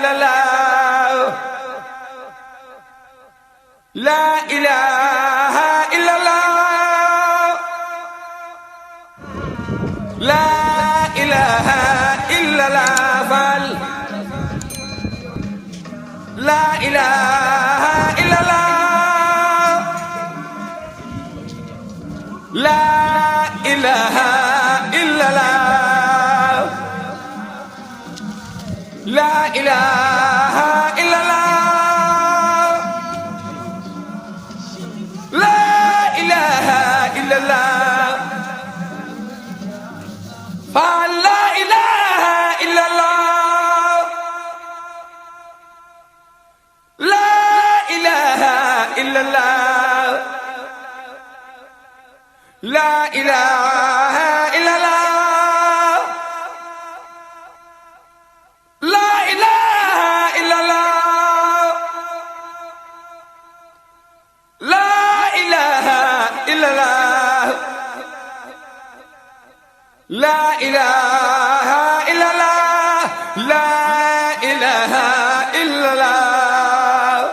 illallah la ilaha illallah la ilaha illallah fal la ilaha illallah la ilaha illallah la ilaha illallah la ilaha illallah fa la ilaha illallah la ilaha illallah la ilaha illallah la ilaha illallah la ilaha illallah la ilaha illallah la ilaha illallah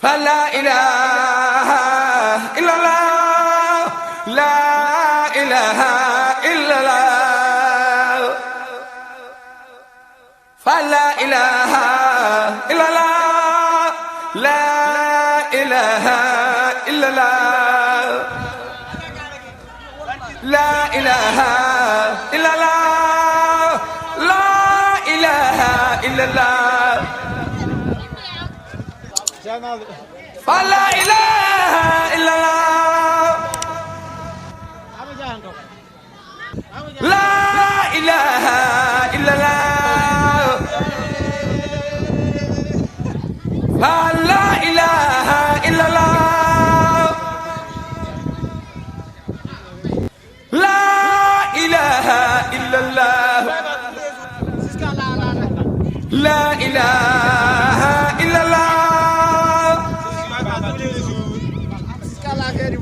fa la ilaha illallah la ilaha illallah fa la ilaha illallah la ilaha illallah la ilaha illallah la ilaha illallah fa la ilaha illallah la ilaha illallah fa la ilaha illallah la ilaha illallah la ilaha illallah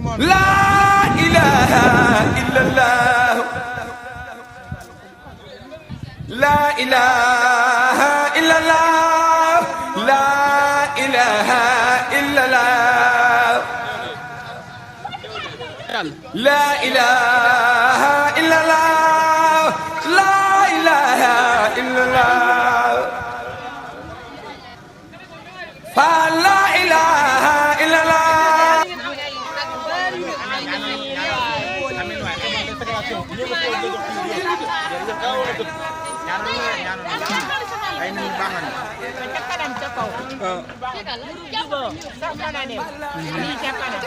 la ilaha illallah la ilaha illallah la ilaha illallah la ilaha illallah la ilaha illallah fa la ilaha illallah ay ni baax na ca kanam ca kaw sax mën a dem nii ca kanam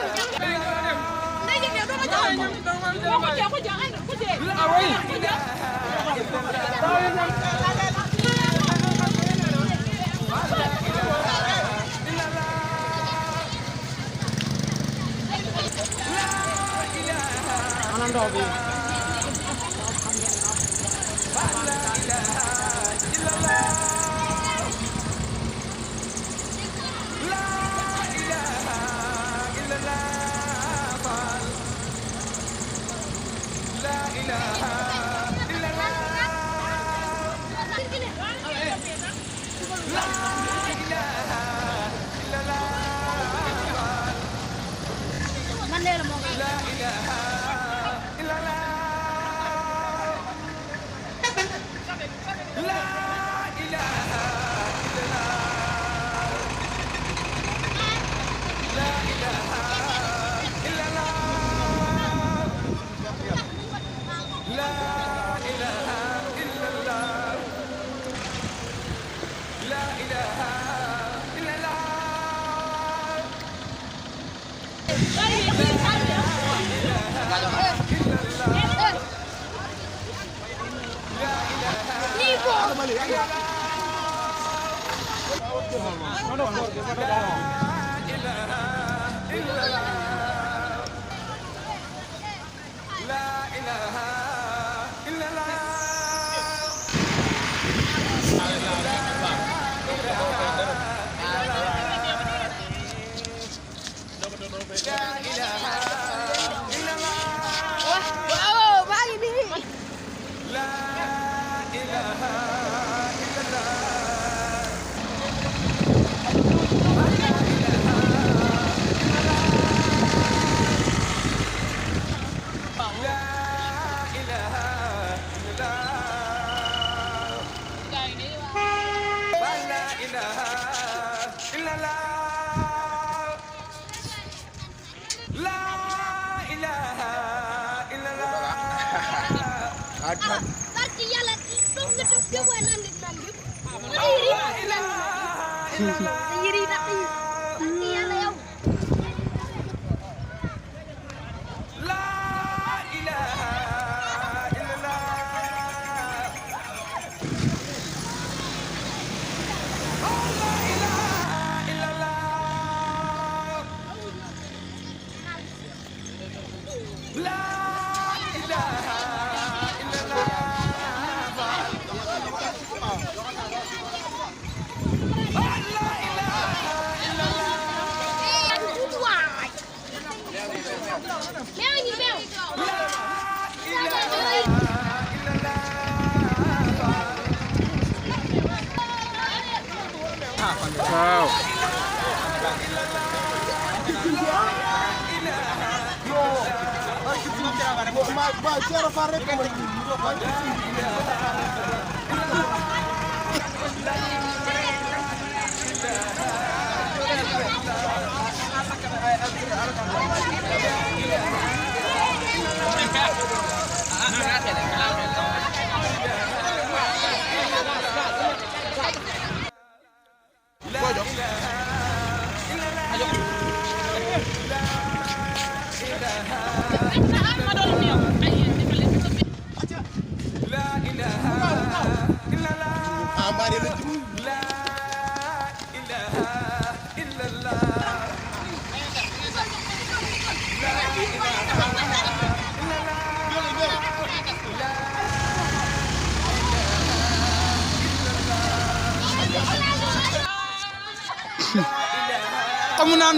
ana ndox bi La ilaha barki yàlla toog nga toog di woy naan nit naan yëpp ay yëri ay yëri da ay barki yàlla yow waaw xamu naan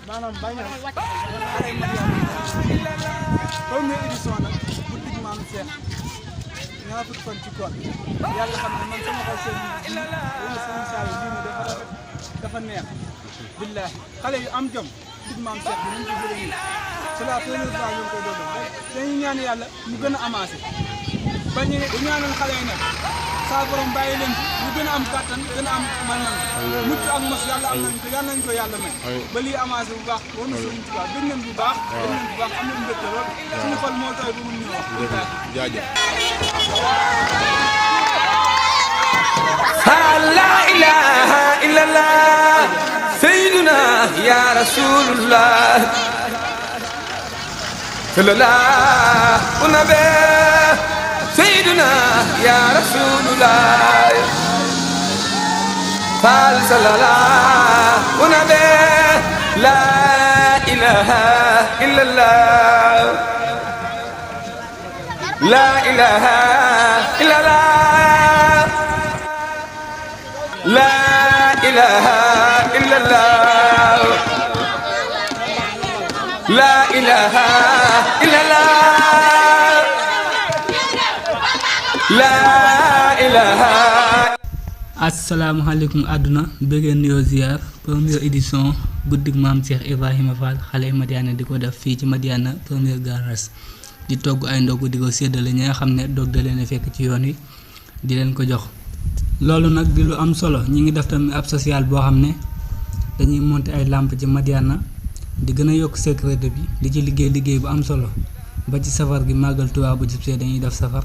maanaam bañ a première édition nag guddig maam Cheikh ñaar fukki fan ci koor yàlla xam ne man sama xol seen wala sama saal yi lii dafa rafet dafa neex billahi xale yu am jom guddig maam Cheikh bi ñu ko jëlee nii c'est la première fois ñu koy doon dañuy ñaan yàlla mu gën a avancé ba ñu ñaanal xale yi nag saa borom bàyyi leen ci ñu gën a am kàttan gën a am man-man mucc ak mos yàlla am nañ ko yàlla nañ ko yàlla may ba lii avancé bu baax woon na Sëriñ Tuubaa gën nañ bu baax gën nañ bu baax am nañ mbégte lool suñu xol moo tooy ba mun ñu wax jaajëf la ilaha illallah sayyiduna ya rasulullah sallallahu nabi sayyiduna ya rasulullah fal sallallahu nabi la ilaha illallah la ilaha illallah la ilaha illallah la ilaha illallah la ilaha. asalaamaaleykum àdduna bëggeen nuyoo ziar première édition guddig maam Cheikh Ibrahima Fall xale Madiyana di ko def fii ci Madiyana première garage di togg ay ndogu di ko séddale ñi nga xam ne doog da leen a fekk ci yoon wi di leen ko jox. loolu nag di lu am solo ñi ngi def tamit ab social boo xam ne dañuy monter ay làmp ci Madiyana di gën a yokk sécurité bi di ci liggéey bu am solo ba ci safar gi màggal Tuubaa bu jub see dañuy def safar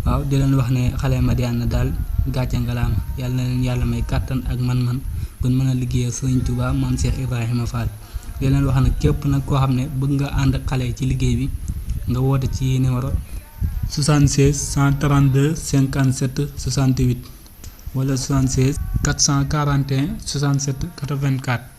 waaw di leen wax ne xale Madiyana daal gàcce ngalaama yàlla na leen yàlla may kàttan ak man-man gën mën a liggéeyal Sëriñ Tuubaa maam Cheikh Ibrahima Fall di leen wax nag képp nag koo xam ne bëgg nga ànd ak xale ci liggéey bi nga woote ci numéro 76 132 57 68 wala 76 441 67 84